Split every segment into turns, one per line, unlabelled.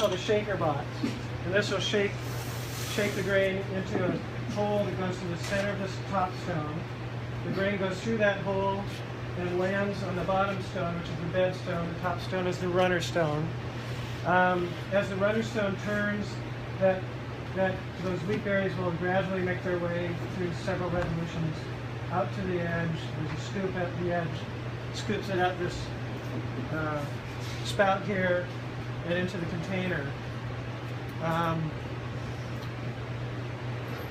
called a shaker box. And this will shake the grain into a hole that goes to the center of this top stone. The grain goes through that hole and lands on the bottom stone, which is the bed stone. The top stone is the runner stone. As the runner stone turns, those wheat berries will gradually make their way through several revolutions out to the edge. There's a scoop at the edge. Scoops it out this spout here and into the container.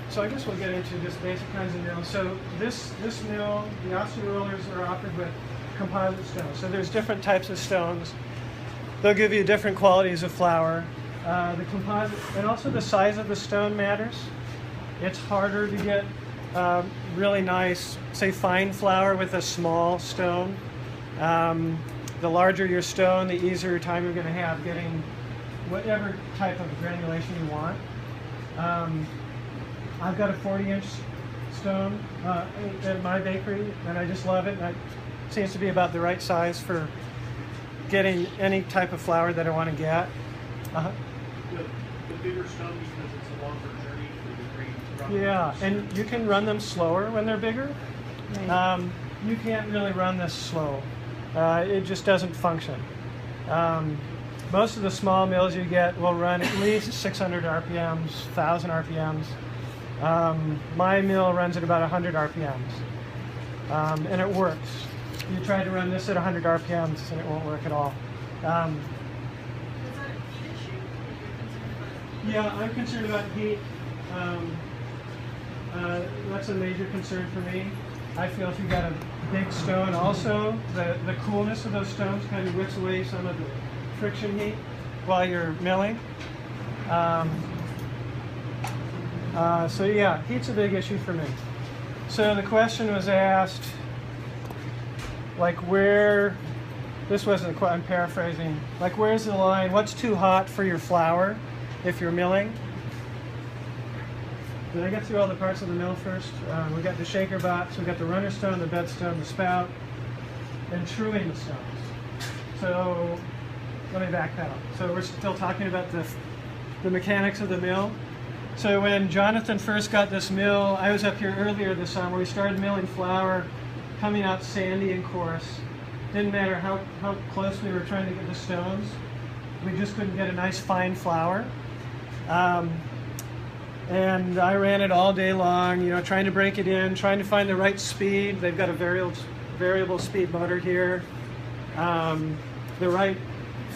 So I guess we'll get into just basic kinds of mills. So this mill, the Austin rollers are offered with composite stones. So there's different types of stones. They'll give you different qualities of flour. The composite, and also the size of the stone matters. It's harder to get really nice, say, fine flour with a small stone. The larger your stone, the easier time you're going to have getting whatever type of granulation you want. I've got a 40-inch stone at my bakery, and I just love it. It seems to be about the right size for getting any type of flour that I want to get.
The bigger stone because it's a longer journey for the grain to run.
Yeah, and you can run them slower when they're bigger. Right. You can't really run this slow. It just doesn't function. Most of the small mills you get will run at least 600 RPMs, 1,000 RPMs. My mill runs at about 100 RPMs, and it works. You try to run this at 100 RPMs and it won't work at all.
Is that a heat issue?
Yeah, I'm concerned about heat. That's a major concern for me. I feel if you've got a big stone, also the coolness of those stones kind of whips away some of the friction heat while you're milling. So yeah, heat's a big issue for me. So the question was asked, like where, this wasn't quite, I'm paraphrasing, like where's the line, what's too hot for your flour if you're milling? Did I get through all the parts of the mill first? We got the shaker box, we got the runner stone, the bed stone, the spout, and truing the stones. So let me backpedal. So we're still talking about the mechanics of the mill. So when Jonathan first got this mill, I was up here earlier this summer. We started milling flour, coming out sandy and coarse. Didn't matter how close we were trying to get the stones. We just couldn't get a nice fine flour. And I ran it all day long, you know, trying to break it in, trying to find the right speed. They've got a variable speed motor here. The right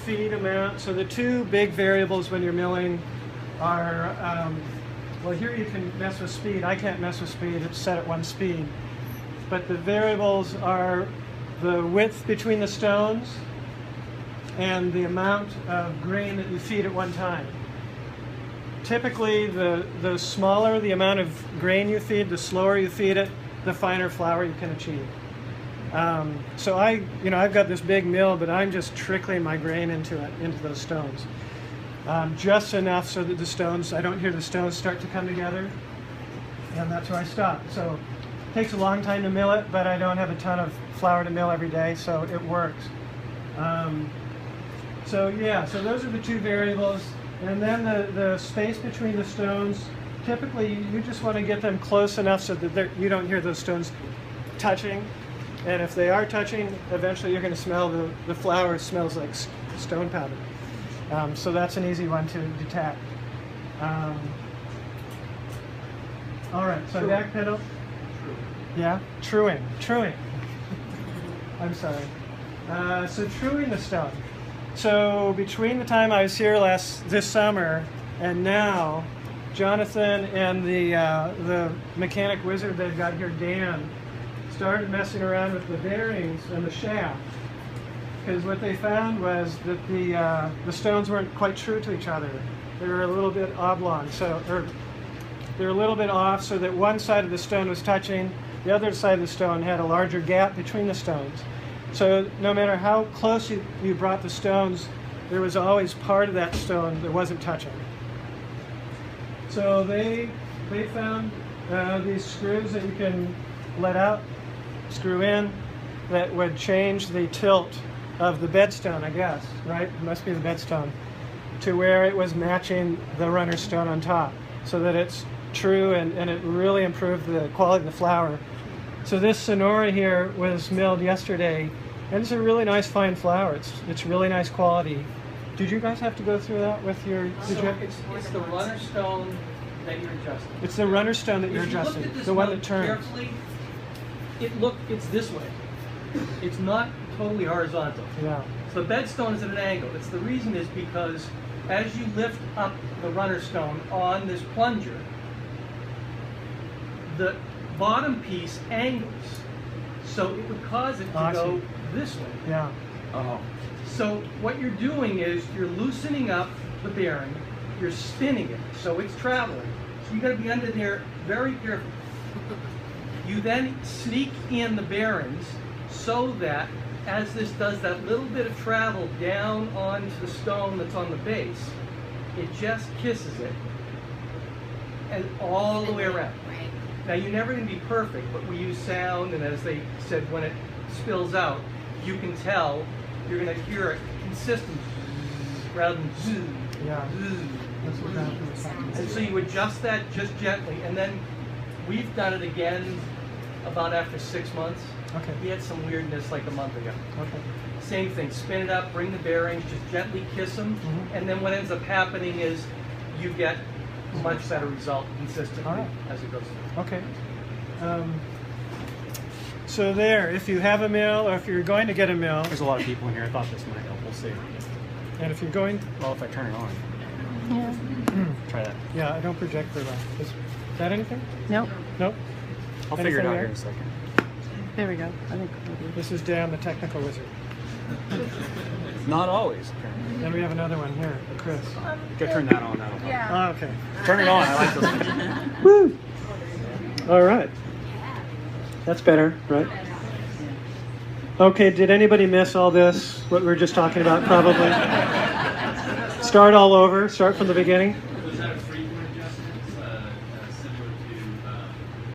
feed amount. So the two big variables when you're milling are, well, here you can mess with speed. I can't mess with speed. It's set at one speed. But the variables are the width between the stones and the amount of grain that you feed at one time. Typically, the smaller the amount of grain you feed, the slower you feed it, the finer flour you can achieve. So I've got this big mill, but I'm just trickling my grain into those stones. Just enough so that the stones, I don't hear the stones start to come together, and that's where I stop. So it takes a long time to mill it, but I don't have a ton of flour to mill every day, so it works. So those are the two variables. And then the space between the stones, typically you just want to get them close enough so that you don't hear those stones touching. And if they are touching, eventually you're going to smell the flour smells like stone powder. So that's an easy one to detect. All right, so backpedal. Yeah, truing. I'm sorry. So truing the stone. So between the time I was here this summer and now, Jonathan and the mechanic wizard they've got here, Dan, started messing around with the bearings and the shaft. Because what they found was that the stones weren't quite true to each other. They were a little bit oblong, or they were a little bit off, so that one side of the stone was touching, the other side of the stone had a larger gap between the stones. So no matter how close you brought the stones, there was always part of that stone that wasn't touching. So they found these screws that you can let out, screw in, that would change the tilt of the bedstone, I guess, right? It must be the bedstone. to where it was matching the runner stone on top, so that it's true, and it really improved the quality of the flower. So this Sonora here was milled yesterday, and it's a really nice fine flower. It's really nice quality. Did you guys have to go through that with your?
So it's the runner stone that you're adjusting.
It's the runner stone that you're
If you looked
adjusting,
at this
the one
note
that turns.
carefully, it's this way. It's not totally horizontal.
Yeah.
So the bed stone is at an angle. The reason is because as you lift up the runner stone on this plunger, the bottom piece angles. So it would cause it to go this way.
Yeah.
So what you're doing is you're loosening up the bearing, you're spinning it, so it's traveling. So you got to be under there very careful. You then sneak in the bearings so that as this does that little bit of travel down onto the stone that's on the base, it just kisses it and all the way around.
Right.
Now you're never going to be perfect, but we use sound, and as they said, when it spills out, you can tell, you're going to hear it consistent rather than zzz.
Yeah.
Zzz.
That's what Jonathan was talking about.
And so you adjust that just gently, and then we've done it again about after 6 months.
Okay.
We had some weirdness like a month ago.
Okay.
Same thing, spin it up, bring the bearings, just gently kiss them,
Mhm.
and then what ends up happening is you get a much better result consistently
All right.
as it goes through.
Okay. So there, if you have a mill, or if you're going to get a mill,
There's a lot of people in here. I thought this might help. We'll see.
and if you're going,
Well, if I turn it on, try that.
yeah, I don't project very well. Is that anything?
Nope.
Nope.
I'll figure it
Anything
out
there?
here in a second.
There we go. I think maybe.
This is Dan, the technical wizard.
Not always, apparently.
Then we have another one here, Chris.
Go turn that on. That'll help.
Yeah.
Oh, okay.
Turn it on. I like this.
Woo! All right. That's better, right? Okay, did anybody miss all this, what we were just talking about, probably? Start all over, start from the beginning.
Was that a